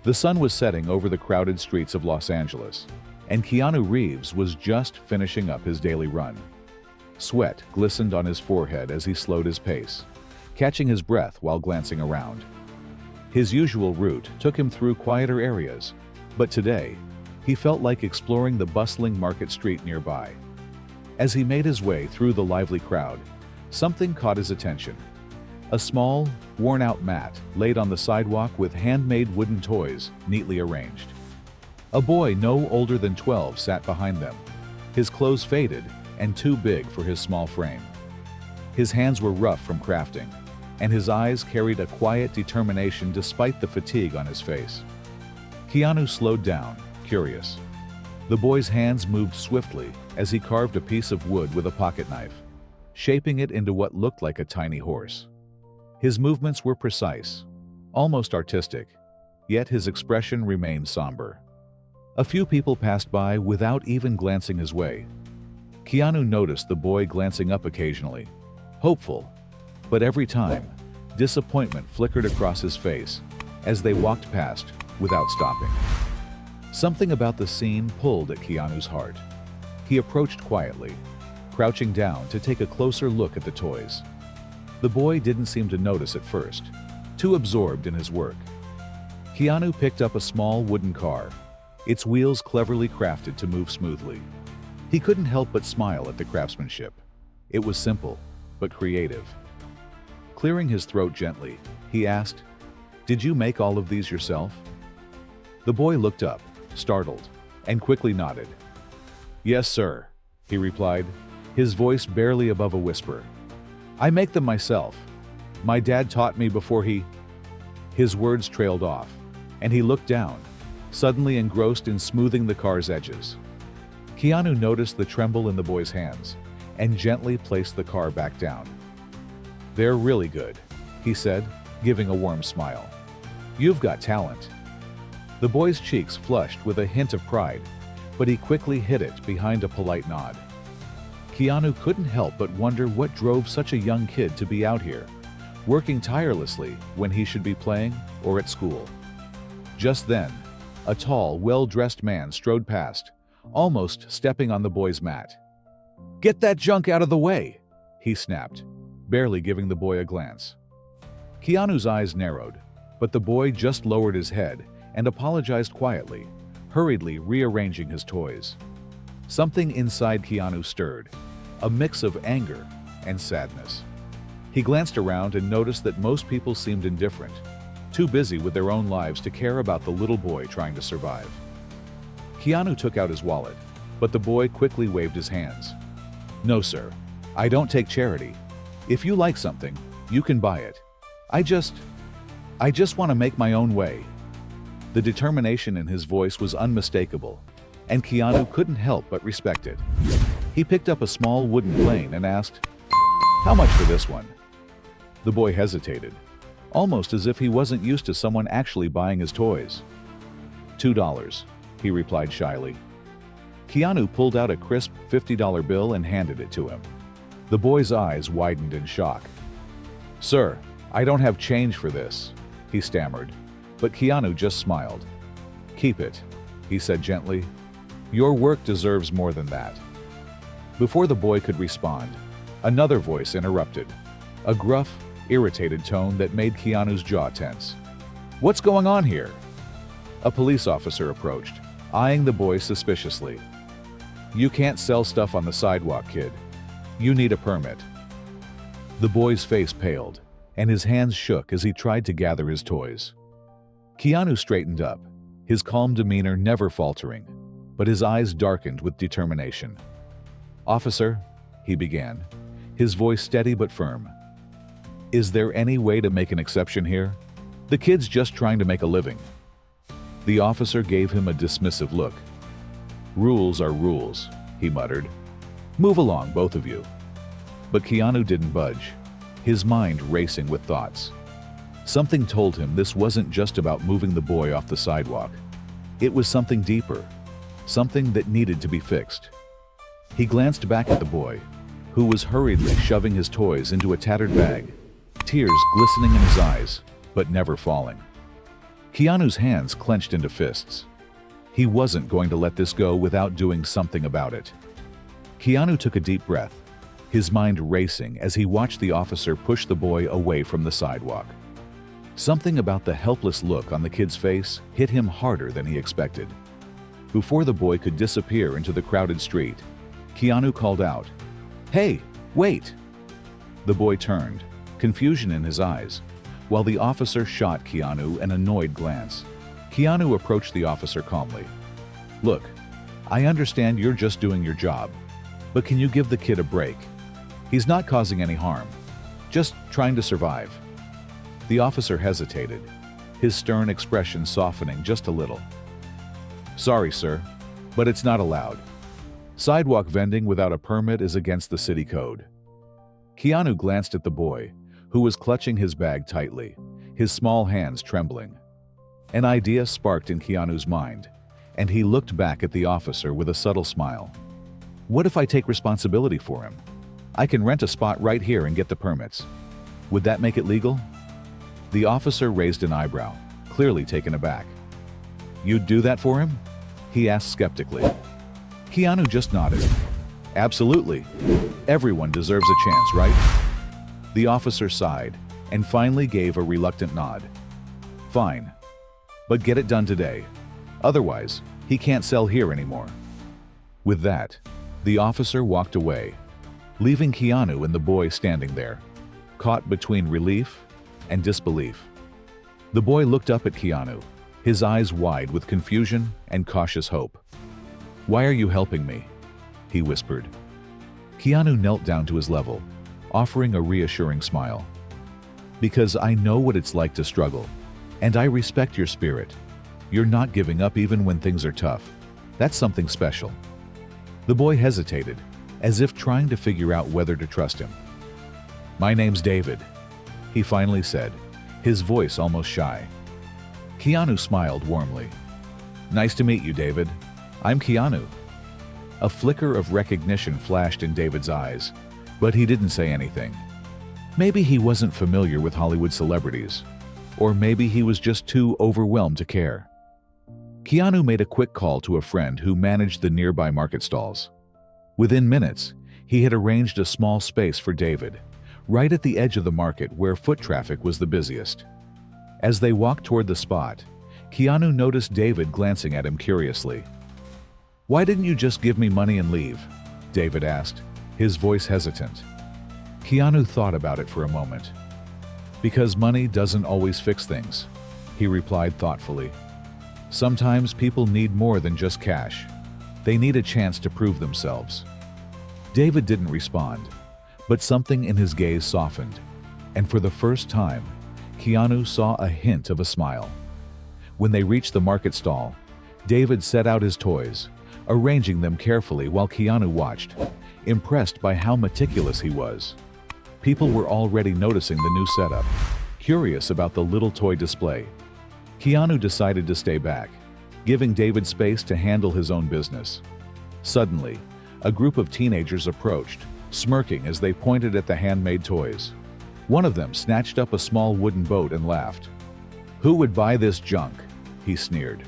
The sun was setting over the crowded streets of Los Angeles, and Keanu Reeves was just finishing up his daily run. Sweat glistened on his forehead as he slowed his pace, catching his breath while glancing around. His usual route took him through quieter areas, but today, he felt like exploring the bustling market street nearby. As he made his way through the lively crowd, something caught his attention. A small, worn-out mat laid on the sidewalk with handmade wooden toys neatly arranged. A boy no older than 12 sat behind them, his clothes faded and too big for his small frame. His hands were rough from crafting, and his eyes carried a quiet determination despite the fatigue on his face. Keanu slowed down, curious. The boy's hands moved swiftly as he carved a piece of wood with a pocket knife, shaping it into what looked like a tiny horse. His movements were precise, almost artistic, yet his expression remained somber. A few people passed by without even glancing his way. Keanu noticed the boy glancing up occasionally, hopeful, but every time, disappointment flickered across his face as they walked past without stopping. Something about the scene pulled at Keanu's heart. He approached quietly, crouching down to take a closer look at the toys. The boy didn't seem to notice at first, too absorbed in his work. Keanu picked up a small wooden car, its wheels cleverly crafted to move smoothly. He couldn't help but smile at the craftsmanship. It was simple, but creative. Clearing his throat gently, he asked, "Did you make all of these yourself?" The boy looked up, startled, and quickly nodded. "Yes, sir," he replied, his voice barely above a whisper. "I make them myself. My dad taught me before he—" His words trailed off, and he looked down, suddenly engrossed in smoothing the car's edges. Keanu noticed the tremble in the boy's hands and gently placed the car back down. "They're really good," he said, giving a warm smile. "You've got talent." The boy's cheeks flushed with a hint of pride, but he quickly hid it behind a polite nod. Keanu couldn't help but wonder what drove such a young kid to be out here, working tirelessly when he should be playing or at school. Just then, a tall, well-dressed man strode past, almost stepping on the boy's mat. "Get that junk out of the way!" he snapped, barely giving the boy a glance. Keanu's eyes narrowed, but the boy just lowered his head and apologized quietly, hurriedly rearranging his toys. Something inside Keanu stirred, a mix of anger and sadness. He glanced around and noticed that most people seemed indifferent, too busy with their own lives to care about the little boy trying to survive. Keanu took out his wallet, but the boy quickly waved his hands. "No, sir. I don't take charity. If you like something, you can buy it. I just want to make my own way." The determination in his voice was unmistakable, and Keanu couldn't help but respect it. He picked up a small wooden plane and asked, "How much for this one?" The boy hesitated, almost as if he wasn't used to someone actually buying his toys. $2, he replied shyly. Keanu pulled out a crisp $50 bill and handed it to him. The boy's eyes widened in shock. "Sir, I don't have change for this," he stammered, but Keanu just smiled. "Keep it," he said gently. "Your work deserves more than that." Before the boy could respond, another voice interrupted, a gruff, irritated tone that made Keanu's jaw tense. "What's going on here?" A police officer approached, eyeing the boy suspiciously. "You can't sell stuff on the sidewalk, kid. You need a permit." The boy's face paled, and his hands shook as he tried to gather his toys. Keanu straightened up, his calm demeanor never faltering, but his eyes darkened with determination. "Officer," he began, his voice steady but firm. "Is there any way to make an exception here? The kid's just trying to make a living." The officer gave him a dismissive look. "Rules are rules," he muttered. "Move along, both of you." But Keanu didn't budge, his mind racing with thoughts. Something told him this wasn't just about moving the boy off the sidewalk. It was something deeper, something that needed to be fixed. He glanced back at the boy, who was hurriedly shoving his toys into a tattered bag, tears glistening in his eyes, but never falling. Keanu's hands clenched into fists. He wasn't going to let this go without doing something about it. Keanu took a deep breath, his mind racing as he watched the officer push the boy away from the sidewalk. Something about the helpless look on the kid's face hit him harder than he expected. Before the boy could disappear into the crowded street, Keanu called out, "Hey, wait!" The boy turned, confusion in his eyes, while the officer shot Keanu an annoyed glance. Keanu approached the officer calmly. "Look, I understand you're just doing your job, but can you give the kid a break? He's not causing any harm, just trying to survive." The officer hesitated, his stern expression softening just a little. "Sorry, sir, but it's not allowed. Sidewalk vending without a permit is against the city code." Keanu glanced at the boy, who was clutching his bag tightly, his small hands trembling. An idea sparked in Keanu's mind, and he looked back at the officer with a subtle smile. "What if I take responsibility for him? I can rent a spot right here and get the permits. Would that make it legal?" The officer raised an eyebrow, clearly taken aback. "You'd do that for him?" he asked skeptically. Keanu just nodded. "Absolutely. Everyone deserves a chance, right?" The officer sighed and finally gave a reluctant nod. "Fine. But get it done today. Otherwise, he can't sell here anymore." With that, the officer walked away, leaving Keanu and the boy standing there, caught between relief and disbelief. The boy looked up at Keanu, his eyes wide with confusion and cautious hope. "Why are you helping me?" he whispered. Keanu knelt down to his level, offering a reassuring smile. "Because I know what it's like to struggle, and I respect your spirit. You're not giving up even when things are tough. That's something special." The boy hesitated, as if trying to figure out whether to trust him. "My name's David," he finally said, his voice almost shy. Keanu smiled warmly. "Nice to meet you, David. I'm Keanu." A flicker of recognition flashed in David's eyes, but he didn't say anything. Maybe he wasn't familiar with Hollywood celebrities, or maybe he was just too overwhelmed to care. Keanu made a quick call to a friend who managed the nearby market stalls. Within minutes, he had arranged a small space for David, right at the edge of the market where foot traffic was the busiest. As they walked toward the spot, Keanu noticed David glancing at him curiously. "Why didn't you just give me money and leave?" David asked, his voice hesitant. Keanu thought about it for a moment. "Because money doesn't always fix things," he replied thoughtfully. "Sometimes people need more than just cash. They need a chance to prove themselves." David didn't respond, but something in his gaze softened, and for the first time, Keanu saw a hint of a smile. When they reached the market stall, David set out his toys, arranging them carefully while Keanu watched, impressed by how meticulous he was. People were already noticing the new setup, curious about the little toy display. Keanu decided to stay back, giving David space to handle his own business. Suddenly, a group of teenagers approached, smirking as they pointed at the handmade toys. One of them snatched up a small wooden boat and laughed. "Who would buy this junk?" he sneered.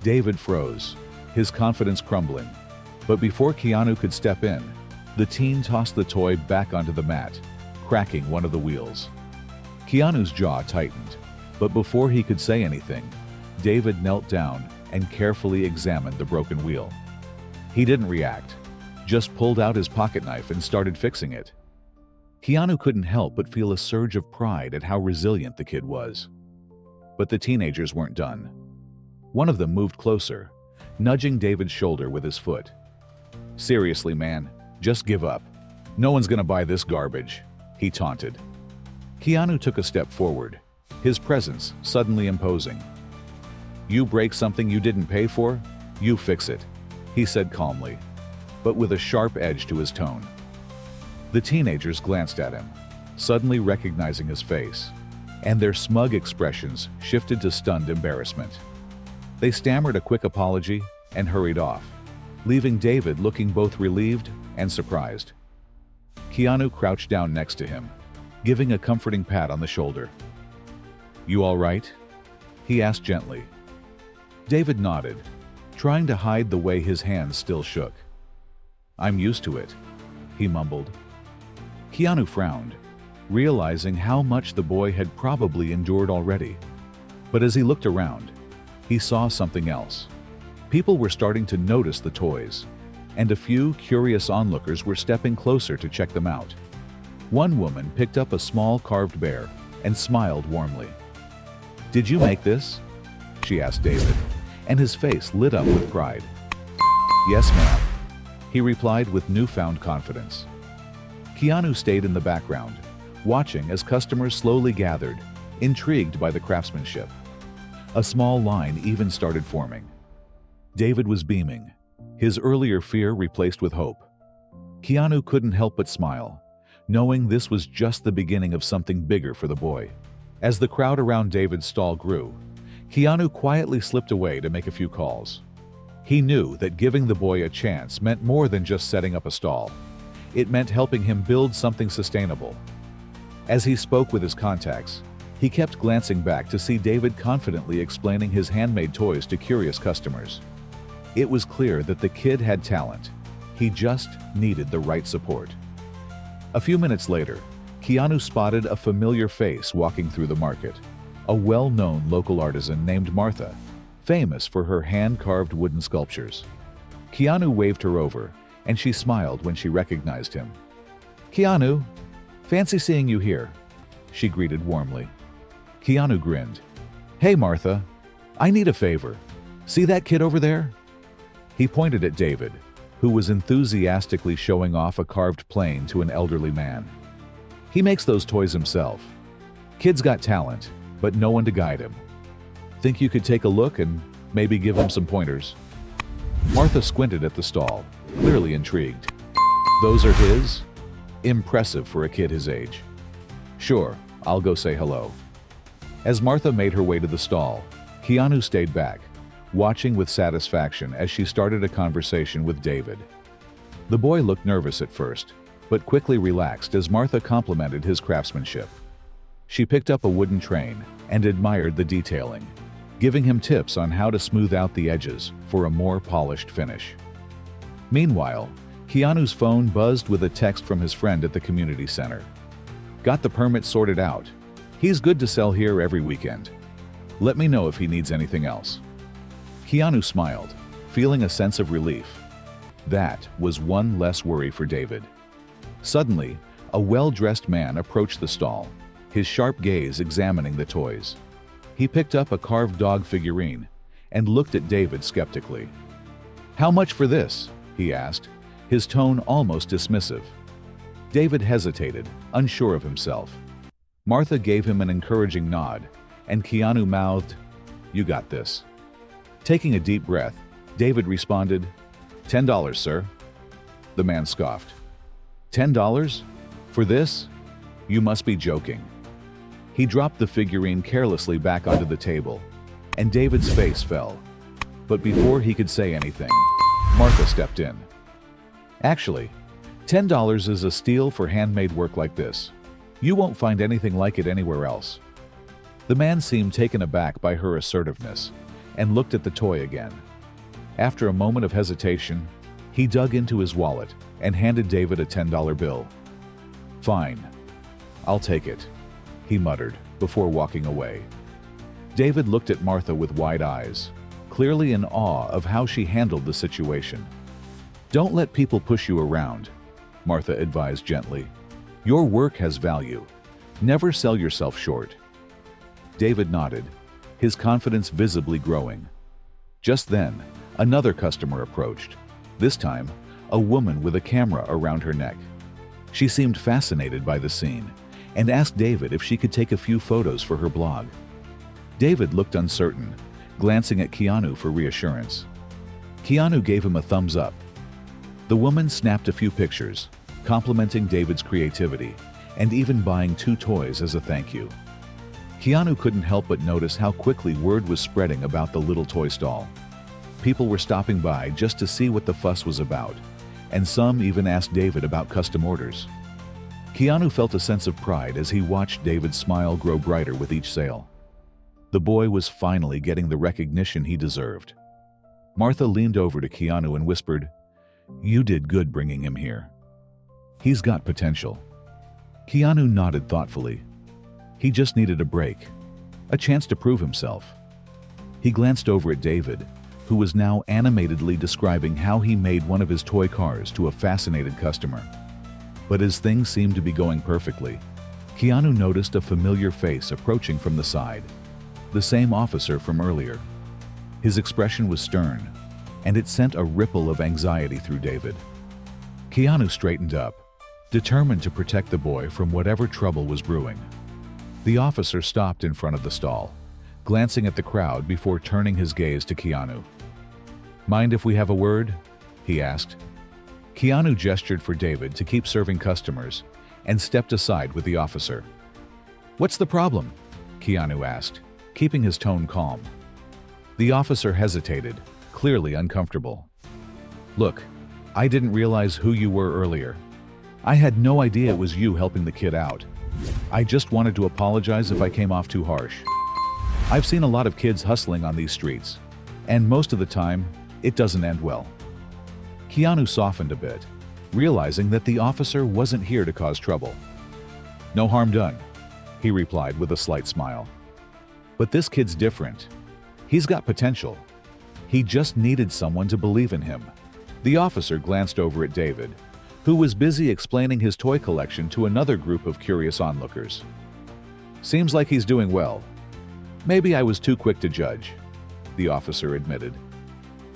David froze, his confidence crumbling. But before Keanu could step in, the teen tossed the toy back onto the mat, cracking one of the wheels. Keanu's jaw tightened, but before he could say anything, David knelt down and carefully examined the broken wheel. He didn't react, just pulled out his pocket knife and started fixing it. Keanu couldn't help but feel a surge of pride at how resilient the kid was. But the teenagers weren't done. One of them moved closer, nudging David's shoulder with his foot. "Seriously, man, just give up. No one's gonna buy this garbage," he taunted. Keanu took a step forward, his presence suddenly imposing. "You break something you didn't pay for, you fix it," he said calmly, but with a sharp edge to his tone. The teenagers glanced at him, suddenly recognizing his face, and their smug expressions shifted to stunned embarrassment. They stammered a quick apology and hurried off, leaving David looking both relieved and surprised. Keanu crouched down next to him, giving a comforting pat on the shoulder. "You all right?" he asked gently. David nodded, trying to hide the way his hands still shook. I'm used to it, he mumbled. Keanu frowned, realizing how much the boy had probably endured already. But as he looked around, he saw something else. People were starting to notice the toys, and a few curious onlookers were stepping closer to check them out. One woman picked up a small carved bear and smiled warmly. Did you make this? She asked David, and his face lit up with pride. Yes, ma'am, he replied with newfound confidence. Keanu stayed in the background, watching as customers slowly gathered, intrigued by the craftsmanship. A small line even started forming. David was beaming, his earlier fear replaced with hope. Keanu couldn't help but smile, knowing this was just the beginning of something bigger for the boy. As the crowd around David's stall grew, Keanu quietly slipped away to make a few calls. He knew that giving the boy a chance meant more than just setting up a stall. It meant helping him build something sustainable. As he spoke with his contacts, he kept glancing back to see David confidently explaining his handmade toys to curious customers. It was clear that the kid had talent. He just needed the right support. A few minutes later, Keanu spotted a familiar face walking through the market, a well-known local artisan named Martha, famous for her hand-carved wooden sculptures. Keanu waved her over, and she smiled when she recognized him. Keanu, fancy seeing you here, she greeted warmly. Keanu grinned. Hey Martha, I need a favor. See that kid over there? He pointed at David, who was enthusiastically showing off a carved plane to an elderly man. He makes those toys himself. Kid's got talent, but no one to guide him. Think you could take a look and maybe give him some pointers? Martha squinted at the stall, clearly intrigued. Those are his? Impressive for a kid his age. Sure, I'll go say hello. As Martha made her way to the stall, Keanu stayed back, watching with satisfaction as she started a conversation with David. The boy looked nervous at first, but quickly relaxed as Martha complimented his craftsmanship. She picked up a wooden train and admired the detailing, giving him tips on how to smooth out the edges for a more polished finish. Meanwhile, Keanu's phone buzzed with a text from his friend at the community center. Got the permit sorted out. He's good to sell here every weekend. Let me know if he needs anything else. Keanu smiled, feeling a sense of relief. That was one less worry for David. Suddenly, a well-dressed man approached the stall, his sharp gaze examining the toys. He picked up a carved dog figurine and looked at David skeptically. How much for this? He asked, his tone almost dismissive. David hesitated, unsure of himself. Martha gave him an encouraging nod, and Keanu mouthed, You got this. Taking a deep breath, David responded, $10, sir. The man scoffed. $10? For this? You must be joking. He dropped the figurine carelessly back onto the table, and David's face fell. But before he could say anything, Martha stepped in. Actually, $10 is a steal for handmade work like this. You won't find anything like it anywhere else. The man seemed taken aback by her assertiveness and looked at the toy again. After a moment of hesitation, he dug into his wallet and handed David a $10 bill. Fine, I'll take it, he muttered before walking away. David looked at Martha with wide eyes, clearly in awe of how she handled the situation. Don't let people push you around, Martha advised gently. Your work has value. Never sell yourself short. David nodded, his confidence visibly growing. Just then, another customer approached, this time a woman with a camera around her neck. She seemed fascinated by the scene and asked David if she could take a few photos for her blog. David looked uncertain, glancing at Keanu for reassurance. Keanu gave him a thumbs up. The woman snapped a few pictures, complimenting David's creativity and even buying 2 toys as a thank you. Keanu couldn't help but notice how quickly word was spreading about the little toy stall. People were stopping by just to see what the fuss was about, and some even asked David about custom orders. Keanu felt a sense of pride as he watched David's smile grow brighter with each sale. The boy was finally getting the recognition he deserved. Martha leaned over to Keanu and whispered, "You did good bringing him here. He's got potential." Keanu nodded thoughtfully. He just needed a break, a chance to prove himself. He glanced over at David, who was now animatedly describing how he made one of his toy cars to a fascinated customer. But as things seemed to be going perfectly, Keanu noticed a familiar face approaching from the side, the same officer from earlier. His expression was stern, and it sent a ripple of anxiety through David. Keanu straightened up, determined to protect the boy from whatever trouble was brewing. The officer stopped in front of the stall, glancing at the crowd before turning his gaze to Keanu. "Mind if we have a word?" he asked. Keanu gestured for David to keep serving customers and stepped aside with the officer. "What's the problem?" Keanu asked, keeping his tone calm. The officer hesitated, clearly uncomfortable. "Look, I didn't realize who you were earlier. I had no idea it was you helping the kid out. I just wanted to apologize if I came off too harsh. I've seen a lot of kids hustling on these streets, and most of the time, it doesn't end well." Keanu softened a bit, realizing that the officer wasn't here to cause trouble. "No harm done," he replied with a slight smile. "But this kid's different. He's got potential. He just needed someone to believe in him." The officer glanced over at David, who was busy explaining his toy collection to another group of curious onlookers. "Seems like he's doing well. Maybe I was too quick to judge," the officer admitted.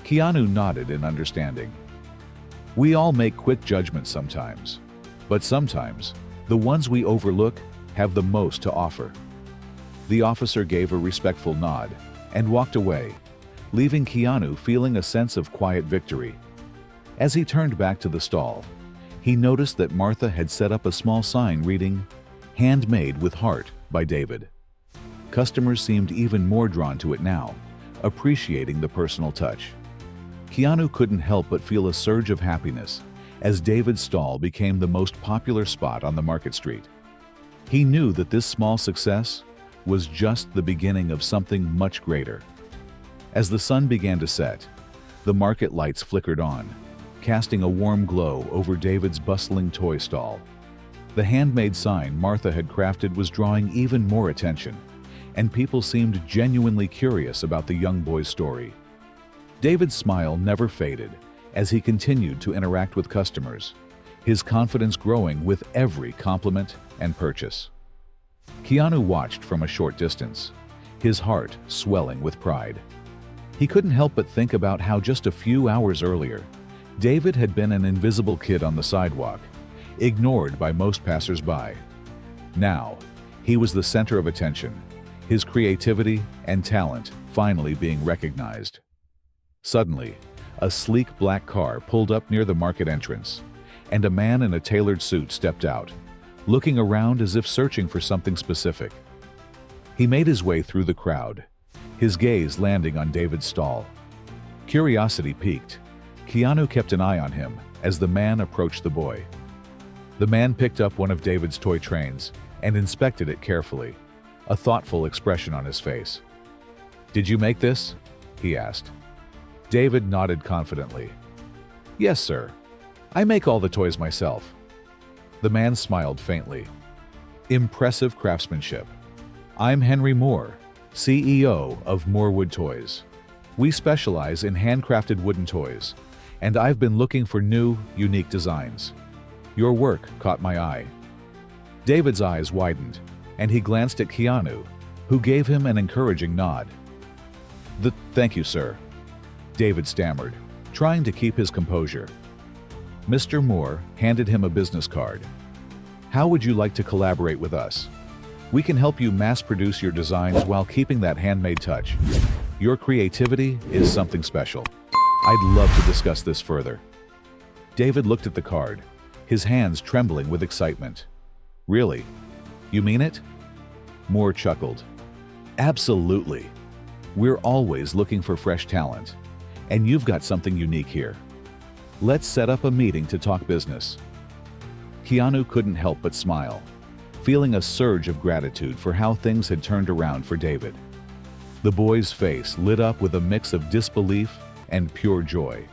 Keanu nodded in understanding. "We all make quick judgments sometimes, but sometimes the ones we overlook have the most to offer." The officer gave a respectful nod and walked away, leaving Keanu feeling a sense of quiet victory. As he turned back to the stall, he noticed that Martha had set up a small sign reading, "Handmade with Heart" by David. Customers seemed even more drawn to it now, appreciating the personal touch. Keanu couldn't help but feel a surge of happiness as David's stall became the most popular spot on the market street. He knew that this small success was just the beginning of something much greater. As the sun began to set, the market lights flickered on, casting a warm glow over David's bustling toy stall. The handmade sign Martha had crafted was drawing even more attention, and people seemed genuinely curious about the young boy's story. David's smile never faded as he continued to interact with customers, his confidence growing with every compliment and purchase. Keanu watched from a short distance, his heart swelling with pride. He couldn't help but think about how just a few hours earlier, David had been an invisible kid on the sidewalk, ignored by most passers-by. Now, he was the center of attention, his creativity and talent finally being recognized. Suddenly, a sleek black car pulled up near the market entrance, and a man in a tailored suit stepped out, looking around as if searching for something specific. He made his way through the crowd, his gaze landing on David's stall. Curiosity piqued. Keanu kept an eye on him as the man approached the boy. The man picked up one of David's toy trains and inspected it carefully, a thoughtful expression on his face. "Did you make this?" he asked. David nodded confidently. "Yes, sir. I make all the toys myself." The man smiled faintly. "Impressive craftsmanship. I'm Henry Moore, CEO of Morewood Toys. We specialize in handcrafted wooden toys, and I've been looking for new, unique designs. Your work caught my eye." David's eyes widened, and he glanced at Keanu, who gave him an encouraging nod. Thank you, sir," David stammered, trying to keep his composure. Mr. Moore handed him a business card. "How would you like to collaborate with us? We can help you mass-produce your designs while keeping that handmade touch. Your creativity is something special. I'd love to discuss this further." David looked at the card, his hands trembling with excitement. "Really? You mean it?" Moore chuckled. "Absolutely. We're always looking for fresh talent, and you've got something unique here. Let's set up a meeting to talk business." Keanu couldn't help but smile, feeling a surge of gratitude for how things had turned around for David. The boy's face lit up with a mix of disbelief and pure joy,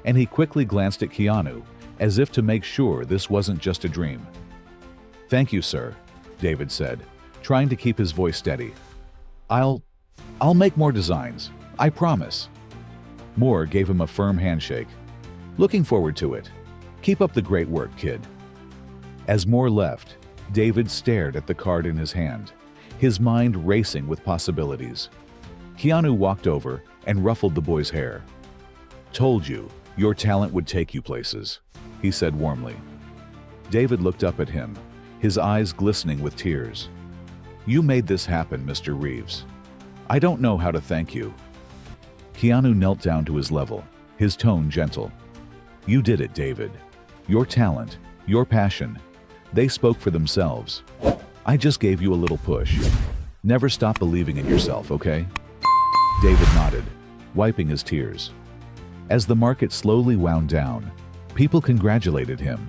and he quickly glanced at Keanu as if to make sure this wasn't just a dream. "Thank you, sir," David said, trying to keep his voice steady. I'll make more designs, I promise." Moore gave him a firm handshake. "Looking forward to it. Keep up the great work, kid." As Moore left, David stared at the card in his hand, his mind racing with possibilities. Keanu walked over and ruffled the boy's hair. "Told you, your talent would take you places," he said warmly. David looked up at him, his eyes glistening with tears. "You made this happen, Mr. Reeves. I don't know how to thank you." Keanu knelt down to his level, his tone gentle. "You did it, David. Your talent, your passion, they spoke for themselves. I just gave you a little push. Never stop believing in yourself, okay?" David nodded, wiping his tears. As the market slowly wound down, people congratulated him,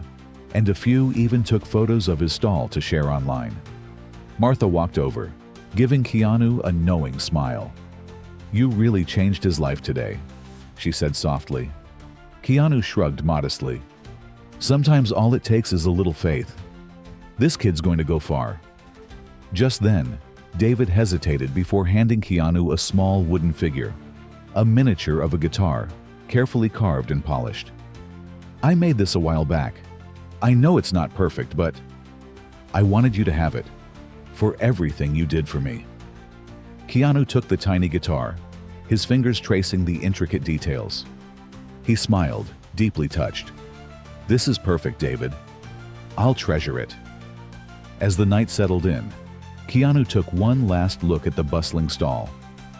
and a few even took photos of his stall to share online. Martha walked over, giving Keanu a knowing smile. "You really changed his life today," she said softly. Keanu shrugged modestly. "Sometimes all it takes is a little faith. This kid's going to go far." Just then, David hesitated before handing Keanu a small wooden figure, a miniature of a guitar, carefully carved and polished. "I made this a while back. I know it's not perfect, but I wanted you to have it, for everything you did for me." Keanu took the tiny guitar, his fingers tracing the intricate details. He smiled, deeply touched. "This is perfect, David. I'll treasure it." As the night settled in, Keanu took one last look at the bustling stall,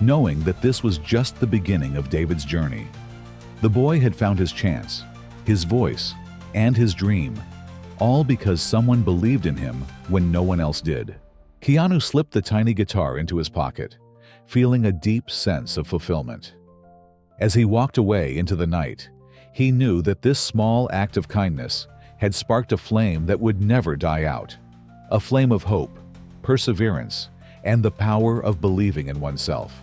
knowing that this was just the beginning of David's journey. The boy had found his chance, his voice, and his dream, all because someone believed in him when no one else did. Keanu slipped the tiny guitar into his pocket, feeling a deep sense of fulfillment. As he walked away into the night, he knew that this small act of kindness had sparked a flame that would never die out, a flame of hope, perseverance, and the power of believing in oneself.